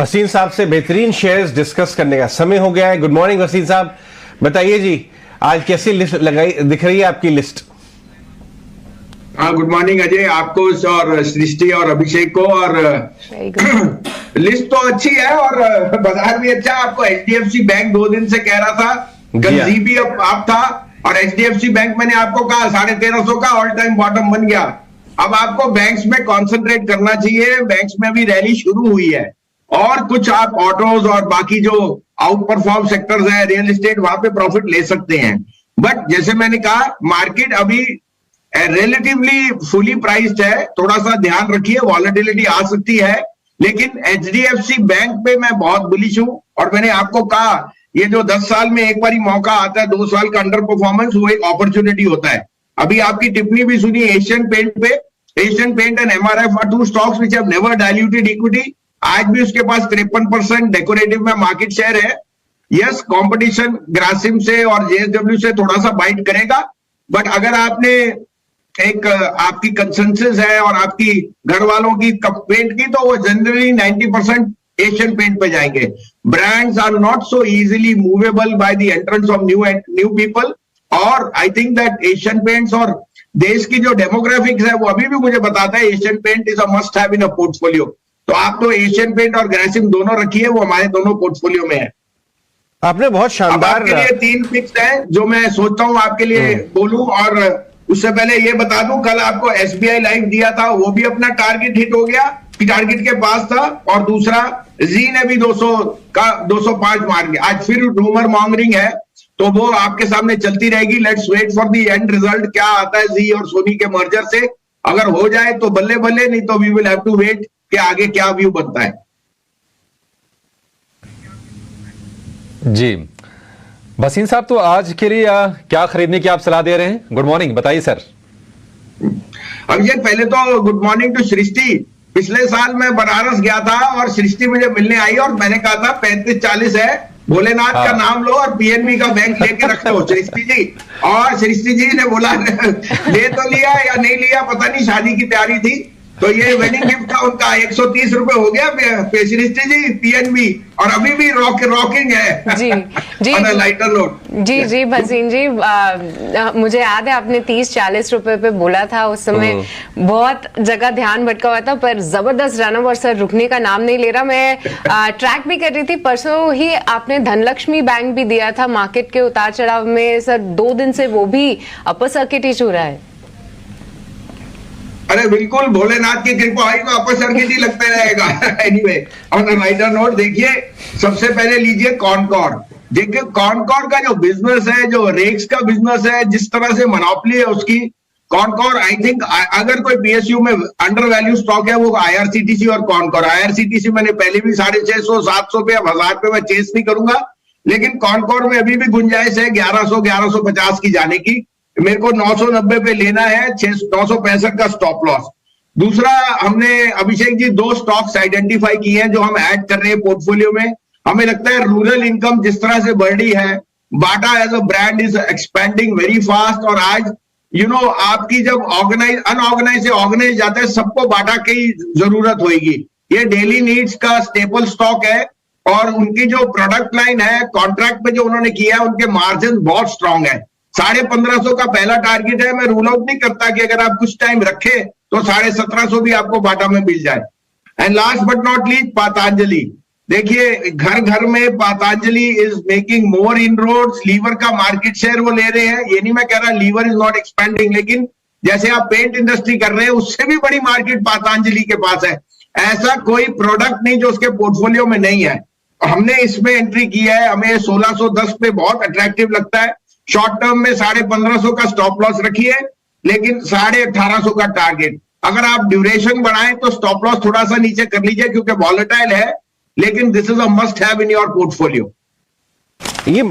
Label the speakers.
Speaker 1: वसीम साहब से बेहतरीन शेयर्स डिस्कस करने का समय हो गया है। गुड मॉर्निंग वसीम साहब, बताइए जी आज कैसी लिस्ट लगाई दिख रही है आपकी लिस्ट?
Speaker 2: हाँ, गुड मॉर्निंग अजय, आपको और सृष्टि और अभिषेक को। और लिस्ट तो अच्छी है और बाजार भी अच्छा। आपको एचडीएफसी बैंक 2 दिन से कह रहा था, गंजी भी आप था, और एचडीएफसी बैंक मैंने आपको कहा 1350 का ऑल टाइम बॉटम बन गया। अब आपको बैंक्स में कॉन्सेंट्रेट करना चाहिए। बैंक्स में अभी रैली शुरू हुई है और कुछ आप ऑटोज और बाकी जो आउट परफॉर्म सेक्टर्स है, रियल एस्टेट, वहां पे प्रॉफिट ले सकते हैं। बट जैसे मैंने कहा, मार्केट अभी रिलेटिवली फुली प्राइस्ड है। थोड़ा सा ध्यान रखिए, वॉलेटिलिटी आ सकती है, लेकिन एचडीएफसी बैंक पे मैं बहुत बुलिश हूं। और मैंने आपको कहा, ये जो 10 साल में एक बार ही मौका आता है, 2 साल का अंडर परफॉर्मेंस, वो एक अपॉर्चुनिटी होता है। अभी आपकी टिप्पणी भी सुनी एशियन पेंट पे। Asian paint and MRF are 2 stocks which have never diluted equity. आज भी उसके पास 53% डेकोरेटिव में मार्केट शेयर है। यस, कंपटीशन ग्रासिम से और जेएसडब्ल्यू से थोड़ा सा बाइट करेगा, बट अगर आपने एक आपकी कंसेंसस है और आपकी घर वालों की पेंट की, तो वो जनरली 90% एशियन पेंट पे जाएंगे। Brands are not so easily movable by the entrance of new people. और I think that Asian paints और देश की जो डेमोग्राफिक्स है वो अभी भी मुझे बताता है Asian paint is a must have in a portfolio. तो आप तो एशियन पेंट और ग्रासिम दोनों रखिए, वो हमारे दोनों पोर्टफोलियो में है।
Speaker 1: आपने बहुत शानदार,
Speaker 2: आपके लिए 3 फिक्स है जो मैं सोचता हूं आपके लिए बोलूं। और उससे पहले ये बता दूं, कल आपको एसबीआई लाइफ दिया था, वो भी अपना टारगेट हिट हो गया, टारगेट के पास था। और दूसरा जी ने भी 205 मार गया। आज फिर रूमर मॉन्गरिंग है, तो वो आपके सामने चलती रहेगी। Let's wait for the end result, क्या आता है जी और सोनी के मर्जर से। अगर हो जाए तो बल्ले बल्ले, नहीं तो we will have to wait कि आगे क्या व्यू बनता है।
Speaker 3: जी वसीम साहब, तो आज के लिए क्या खरीदने की आप सलाह दे रहे हैं? गुड मॉर्निंग, बताइए सर।
Speaker 2: अभिषेक, पहले तो गुड मॉर्निंग टू सृष्टि। पिछले साल मैं बनारस गया था और सृष्टि मुझे मिलने आई और मैंने कहा था 35-40 है, भोलेनाथ का नाम लो और पीएनबी का बैंक लेके रख दो सृष्टि जी। और सृष्टि जी ने बोला ले तो लिया या नहीं लिया पता नहीं, शादी की तैयारी थी। तो ये वेडिंग गिफ्ट था उनका, 130 रुपए हो गया सृष्टि जी पीएनबी, और अभी भी रॉकिंग है
Speaker 4: जी जी
Speaker 2: लाइटर नोट।
Speaker 4: जी वसीम जी, मुझे याद है आपने 30-40 रुपए पे बोला था। उस समय बहुत जगह ध्यान भटका हुआ था, पर जबरदस्त रन और सर रुकने का नाम नहीं ले रहा। मैं ट्रैक भी कर रही थी। परसों ही आपने धनलक्ष्मी बैंक भी दिया था मार्केट के उतार चढ़ाव में। सर 2 दिन से वो भी अपर सर्किट ही छू रहा है।
Speaker 2: अरे बिल्कुल, भोलेनाथ की कृपा आई तो अपर सर्किट ही लगता रहेगा। Anyway, on a lighter note, देखिए सबसे पहले लीजिए कॉनकॉर। देखिए कॉनकॉर का जो बिजनेस है, जो रेक्स का बिजनेस है, जिस तरह से मोनोपोली है उसकी, कॉनकॉर आई थिंक अगर कोई पीएसयू में अंडर वैल्यू स्टॉक है वो आईआरसीटीसी और कॉनकॉर। आईआरसीटीसी मैंने पहले भी 650-700 पे, 1000 पे मैं चेस नहीं करूंगा, लेकिन कॉनकॉर में अभी भी गुंजाइश है 1100-1150 की जाने की। मेरे को 990 पे लेना है, 965 का स्टॉप लॉस। दूसरा, हमने अभिषेक जी 2 स्टॉक्स आइडेंटिफाई किए हैं जो हम ऐड कर रहे हैं पोर्टफोलियो में। हमें लगता है रूरल इनकम जिस तरह से बढ़ रही है, Bata as a brand is expanding very fast. और आज आपकी जब अनऑर्गेनाइज से ऑर्गेनाइज जाता है, सबको बाटा की जरूरत होगी। ये डेली नीड्स का स्टेपल स्टॉक है और उनकी जो प्रोडक्ट लाइन है, कॉन्ट्रैक्ट पे जो उन्होंने किया है, उनके मार्जिन बहुत स्ट्रांग है। 1550 का पहला टारगेट है। मैं रूल आउट नहीं करता कि अगर आप कुछ टाइम रखे तो 1750 भी आपको बाटा में मिल जाए। And last but not least, Patanjali. देखिए घर घर में Patanjali is making more inroads. Lever का मार्केट शेयर वो ले रहे हैं। ये नहीं मैं कह रहा लीवर इज नॉट एक्सपेंडिंग, लेकिन जैसे आप पेंट इंडस्ट्री कर रहे हैं, उससे भी बड़ी मार्केट पतंजलि के पास है। ऐसा कोई प्रोडक्ट नहीं जो उसके पोर्टफोलियो में नहीं है। हमने इसमें एंट्री किया है, हमें 1610 पे बहुत अट्रैक्टिव लगता है। शॉर्ट टर्म में 1550 का स्टॉप लॉस रखिए, लेकिन 1850 का टारगेट। अगर आप ड्यूरेशन बढ़ाएं तो स्टॉप लॉस थोड़ा सा नीचे कर लीजिए क्योंकि वॉलेटाइल है, लेकिन this is a must have in your portfolio.
Speaker 1: ये